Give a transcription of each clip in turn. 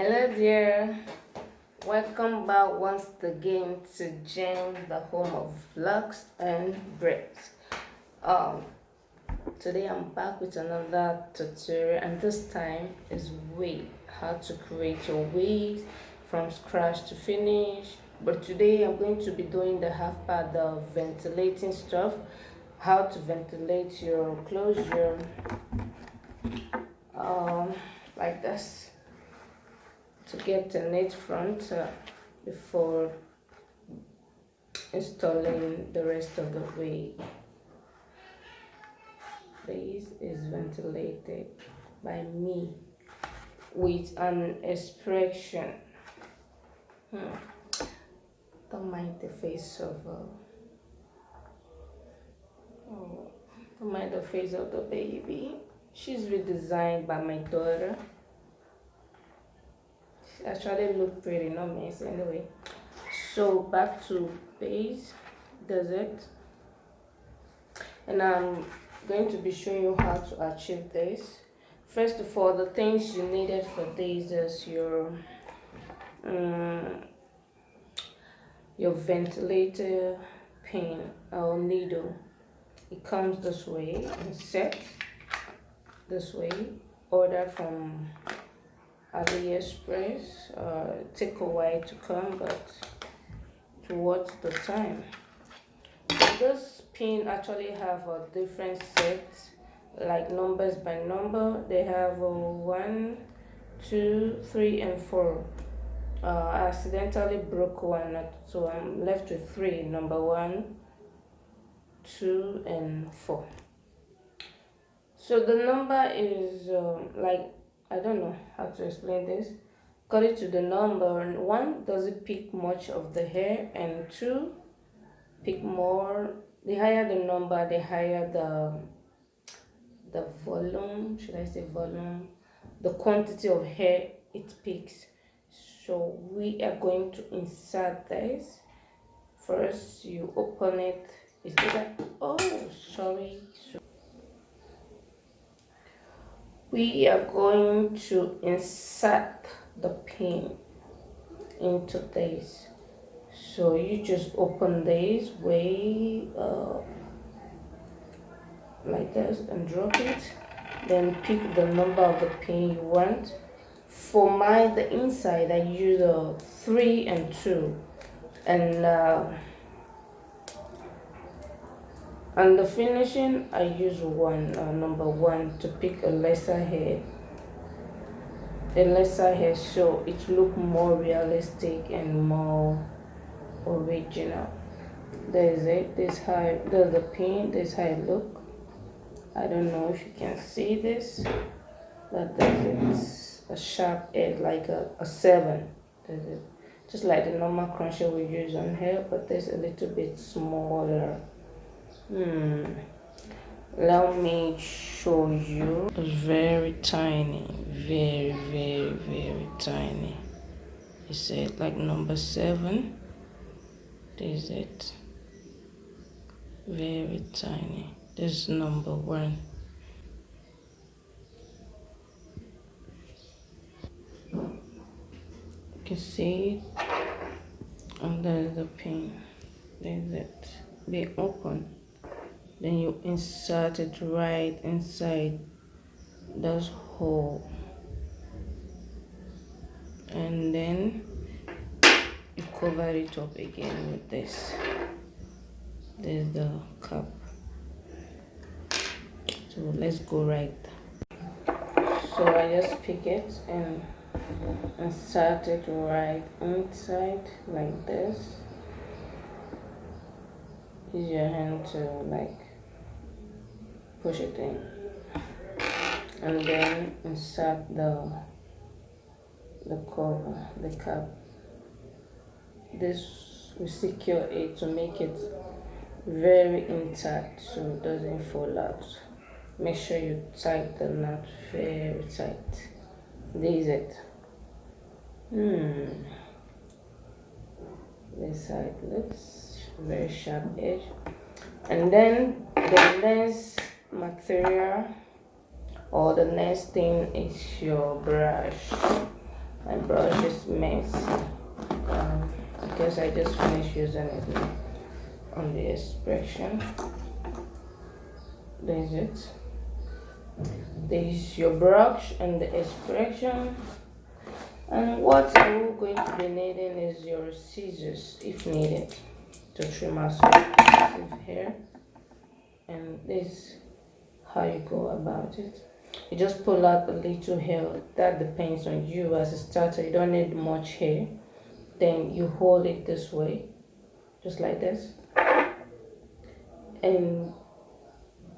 Hello dear, welcome back once again to James, the home of vlogs and breaks. Um, Today I'm back with another tutorial, and this time is how to create your waves from scratch to finish. But today I'm going to be doing the half part, the ventilating stuff, how to ventilate your closure, like this, to get a neat front before installing the rest of the way. This is ventilated by me with an expression. Don't mind the face of don't mind the face of the baby. She's redesigned by my daughter. She actually look pretty, not messy anyway. So back to base, desert, and I'm going to be showing you how to achieve this. First of all, the things you needed for this is your ventilator pin or needle. It comes this way and set this way. Order from AliExpress. Take a while to come, but towards the time. This pin actually have a different set, like numbers by number. They have 1, 2, 3, and 4. I accidentally broke one, so I'm left with 3. Number 1, 2, and 4. So the number is like, I don't know how to explain this. According to the number, 1 doesn't pick much of the hair, and 2 pick more. The higher the number, the higher the volume, should I say volume, the quantity of hair it picks. So we are going to insert this. First you open it. Is that, oh sorry, we are going to insert the pin into this. So you just open this way like this and drop it, then pick the number of the pin you want. For mine, the inside, I use 3 and 2, and the finishing I use number 1 to pick a lesser hair, so it look more realistic and more original. There's it. There's the pin. There's how it look. I don't know if you can see this, but there's a sharp edge, like a 7. There's it, just like the normal crochet we use on hair, but there's a little bit smaller. Let me show you. It's very tiny, very tiny. It's like number 7. There's it. Very tiny. This is number 1. You can see it. And there's the pin. There's it. Be open. Then you insert it right inside this hole. And then you cover it up again with this. There's the cap. So let's go right. So I just pick it and insert it right inside like this. Use your hand to like push it in, and then insert the cover, the cap. This will secure it to make it very intact so it doesn't fall out. Make sure you tight the knot very tight. This is it. This side looks very sharp edge. And then the next material or the next thing is your brush. My brush is messy because I just finished using it on the expression. There's it. There's your brush and the expression. And what we're going to be needing is your scissors if needed to trim out some excessive hair. And this is how you go about it. You just pull out a little hair. That depends on you as a starter. You don't need much hair. Then you hold it this way, just like this, and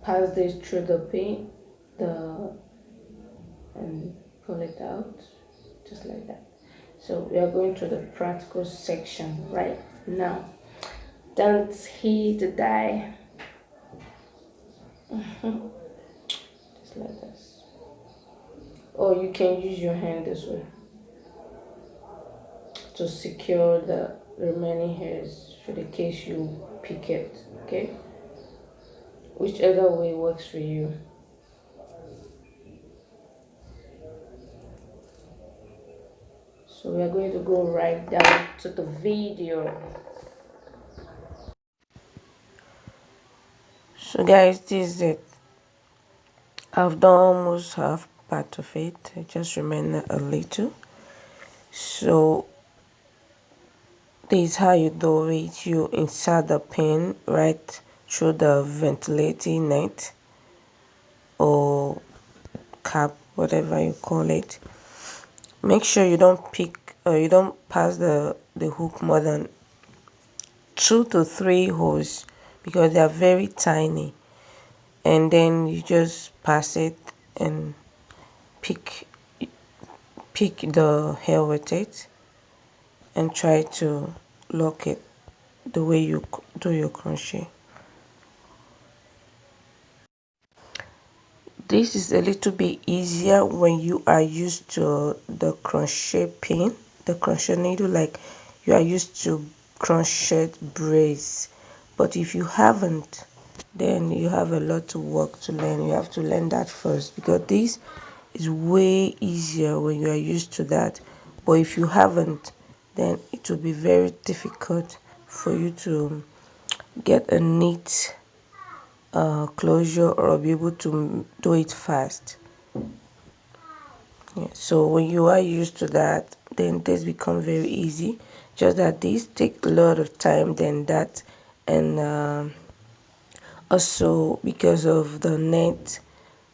pass this through the pin, and pull it out, just like that. So we are going to the practical section right now. Don't heat the dye. Just like this. Or you can use your hand this way to secure the remaining hairs for the case you pick it. Okay, whichever way works for you. So we are going to go right down to the video. So guys, this is it. I've done almost half part of it. I just remain a little. So this is how you do it. You insert the pin right through the ventilating net or cap, whatever you call it. Make sure you don't you don't pass the hook more than 2 to 3 holes because they are very tiny. And then you just pass it and pick the hair with it and try to lock it the way you do your crochet. This is a little bit easier when you are used to the crochet pin, the crochet needle, like you are used to crochet braids. But if you haven't, then you have a lot of work to learn. You have to learn that first because this is way easier when you are used to that. But if you haven't, then it will be very difficult for you to get a neat closure or be able to do it fast. Yeah, so when you are used to that, then this becomes very easy. Just that these take a lot of time than that, and also because of the net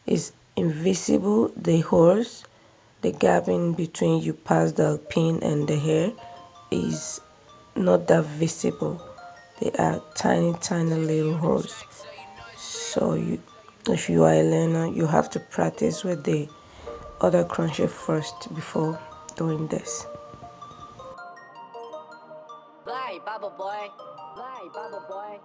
is invisible, the holes, the gap in between you pass the pin and the hair is not that visible. They are tiny little holes. So if you are a learner, you have to practice with the other crochet first before doing this. Vai, bubble boy. Vai, bubble boy.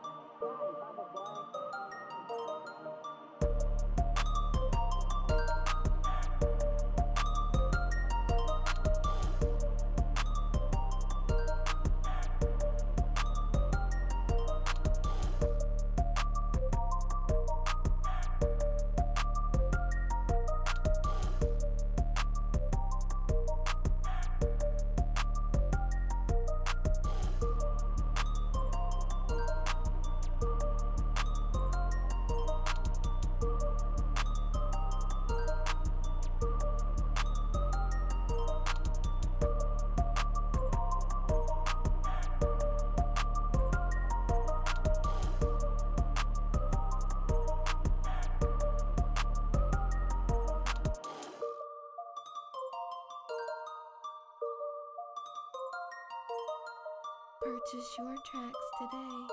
Purchase your tracks today.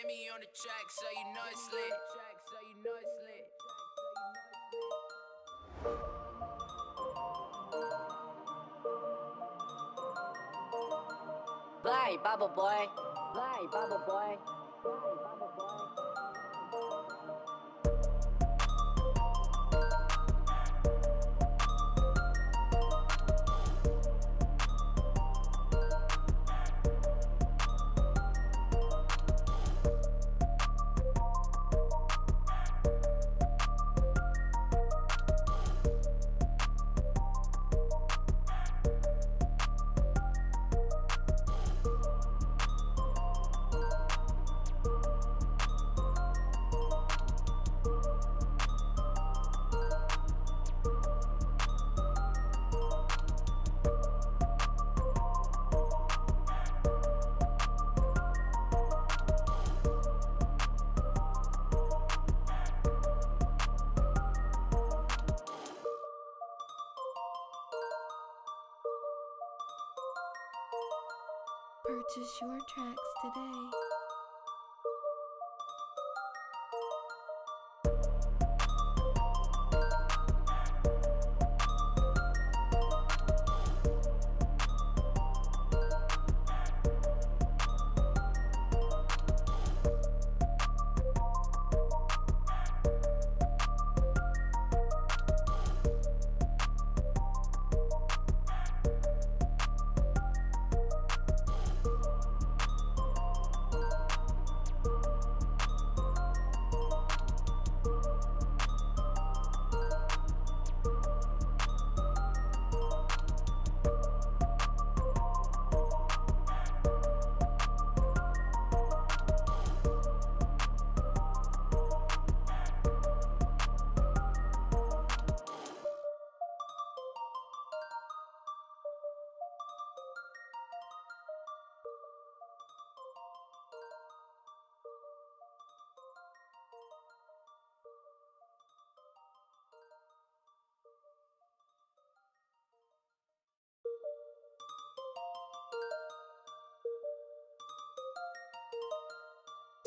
Jimmy on the track, so you know it's lit. Vai, bubble boy. Vai, bubble boy. Vai, bubble boy. Purchase your tracks today.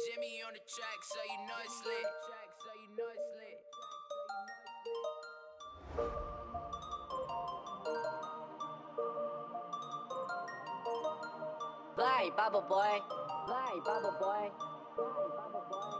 Jimmy on the track, so you know it's lit. Vai, bubble boy. Vai, bubble boy. Vai, bubble boy.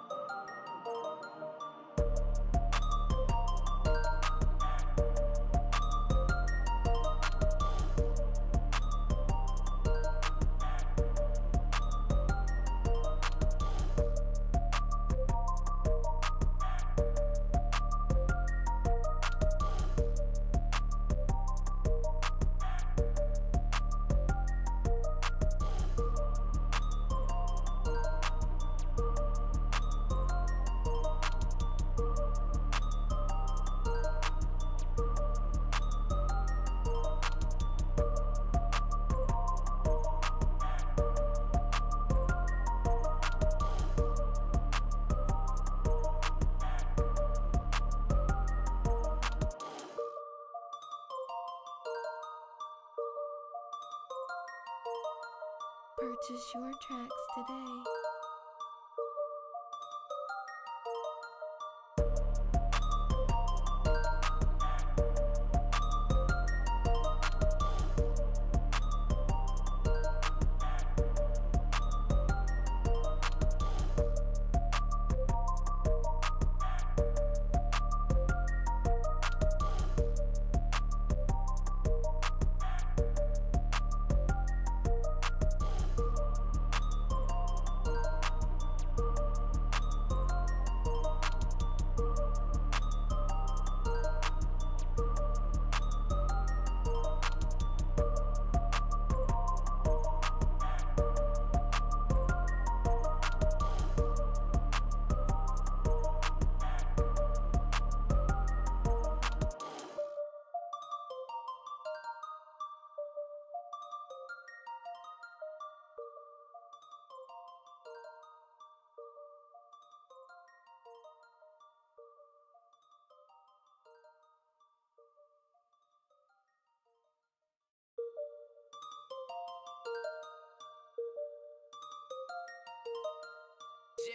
Purchase your tracks today.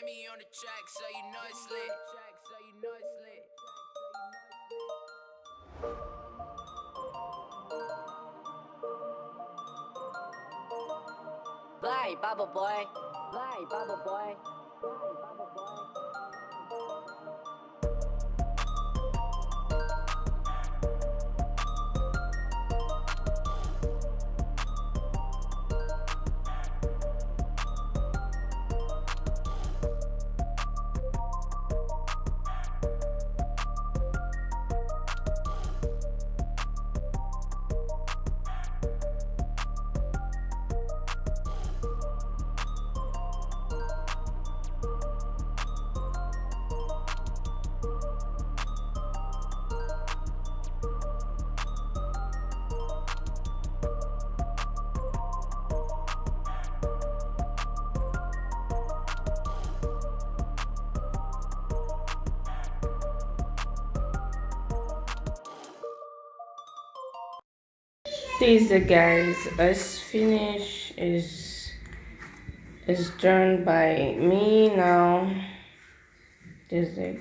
me on the track so you know it's lit. Vai, baba boy. Vai, baba boy. Vai, baba boy. This guys, as finish is done by me now. This is it.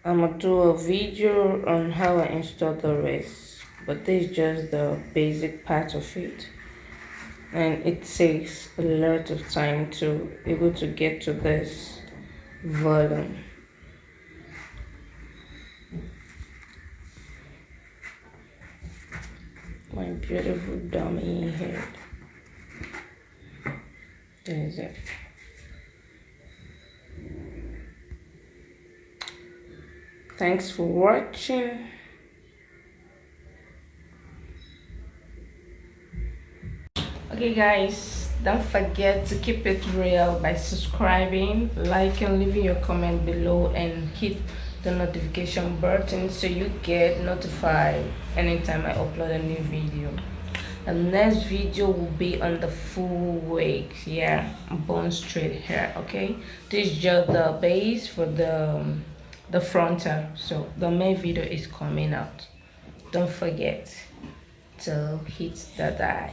I'm gonna do a video on how I install the rest, but this is just the basic part of it, and it takes a lot of time to able to get to this volume. My beautiful dummy head. This is it. Thanks for watching. Okay guys, don't forget to keep it real by subscribing, liking, leaving your comment below, and hit the notification button so you get notified anytime I upload a new video. The next video will be on the full wig, yeah, bone straight hair. Okay, this is just the base for the frontal, so the main video is coming out. Don't forget to hit the die.